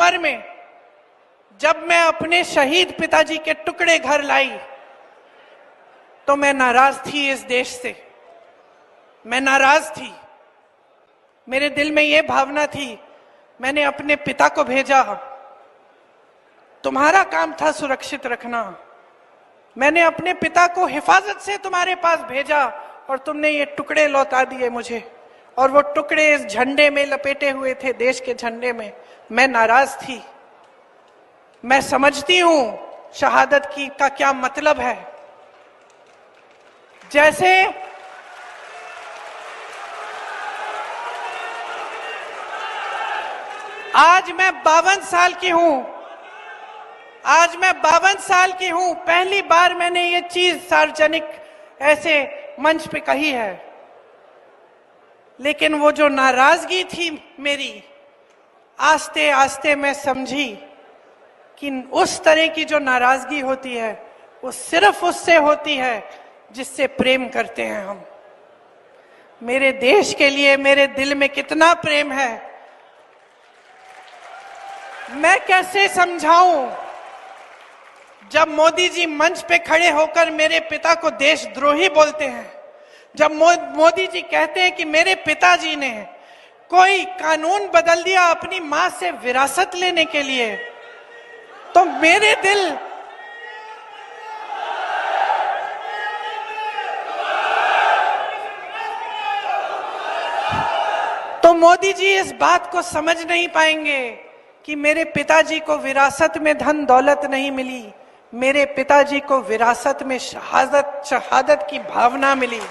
उम्र में जब मैं अपने शहीद पिताजी के टुकड़े घर लाई तो मैं नाराज थी इस देश से। मैं नाराज थी। मेरे दिल में यह भावना थी, मैंने अपने पिता को भेजा, तुम्हारा काम था सुरक्षित रखना। मैंने अपने पिता को हिफाजत से तुम्हारे पास भेजा और तुमने ये टुकड़े लौटा दिए मुझे, और वो टुकड़े इस झंडे में लपेटे हुए थे, देश के झंडे में। मैं नाराज थी। मैं समझती हूं शहादत की का क्या मतलब है। जैसे आज मैं 52 साल की हूं, आज मैं 52 साल की हूं, पहली बार मैंने ये चीज सार्वजनिक ऐसे मंच पे कही है। लेकिन वो जो नाराजगी थी मेरी, आस्ते आस्ते मैं समझी कि उस तरह की जो नाराजगी होती है वो सिर्फ उससे होती है जिससे प्रेम करते हैं हम। मेरे देश के लिए मेरे दिल में कितना प्रेम है, मैं कैसे समझाऊं। जब मोदी जी मंच पे खड़े होकर मेरे पिता को देशद्रोही बोलते हैं, जब मोदी जी कहते हैं कि मेरे पिताजी ने कोई कानून बदल दिया अपनी मां से विरासत लेने के लिए, तो मेरे दिल तो मोदी जी इस बात को समझ नहीं पाएंगे कि मेरे पिताजी को विरासत में धन दौलत नहीं मिली, मेरे पिताजी को विरासत में शहादत की भावना मिली।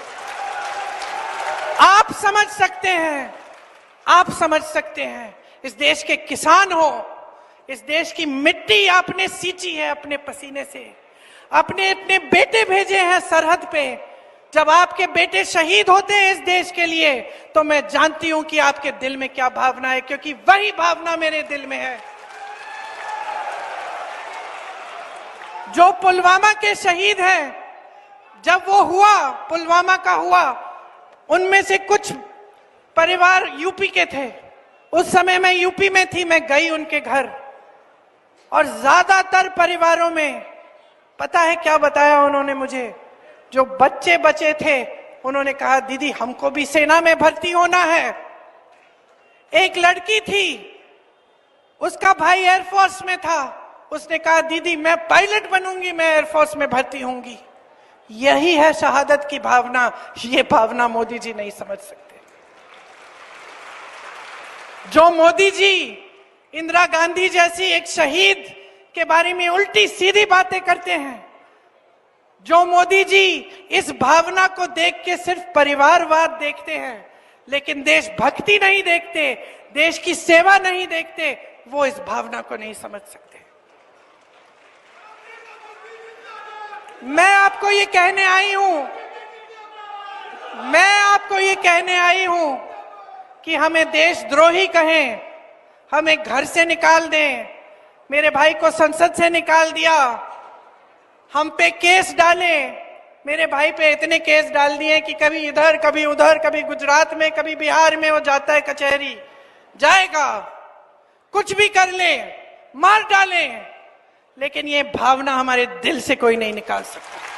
आप समझ सकते हैं, आप समझ सकते हैं। इस देश के किसान हो, इस देश की मिट्टी आपने सींची है अपने पसीने से, अपने इतने बेटे भेजे हैं सरहद पे। जब आपके बेटे शहीद होते हैं इस देश के लिए, तो मैं जानती हूं कि आपके दिल में क्या भावना है, क्योंकि वही भावना मेरे दिल में है। जो पुलवामा के शहीद हैं, जब वो हुआ, पुलवामा का हुआ, उनमें से कुछ परिवार यूपी के थे। उस समय मैं यूपी में थी, मैं गई उनके घर, और ज्यादातर परिवारों में पता है क्या बताया उन्होंने मुझे? जो बच्चे बचे थे उन्होंने कहा दीदी हमको भी सेना में भर्ती होना है। एक लड़की थी, उसका भाई एयरफोर्स में था, उसने कहा दीदी मैं पायलट बनूंगी, मैं एयरफोर्स में भर्ती होंगी। यही है शहादत की भावना। ये भावना मोदी जी नहीं समझ सकते। जो मोदी जी इंदिरा गांधी जैसी एक शहीद के बारे में उल्टी सीधी बातें करते हैं, जो मोदी जी इस भावना को देख के सिर्फ परिवारवाद देखते हैं लेकिन देशभक्ति नहीं देखते, देश की सेवा नहीं देखते, वो इस भावना को नहीं समझ सकते। मैं आपको ये कहने आई हूं, मैं आपको ये कहने आई हूं कि हमें देशद्रोही कहें, हमें घर से निकाल दें। मेरे भाई को संसद से निकाल दिया, हम पे केस डाले। मेरे भाई पे इतने केस डाल दिए कि कभी इधर कभी उधर, कभी गुजरात में कभी बिहार में वो जाता है कचहरी, जाएगा, कुछ भी कर ले, मार डाले, लेकिन ये भावना हमारे दिल से कोई नहीं निकाल सकता।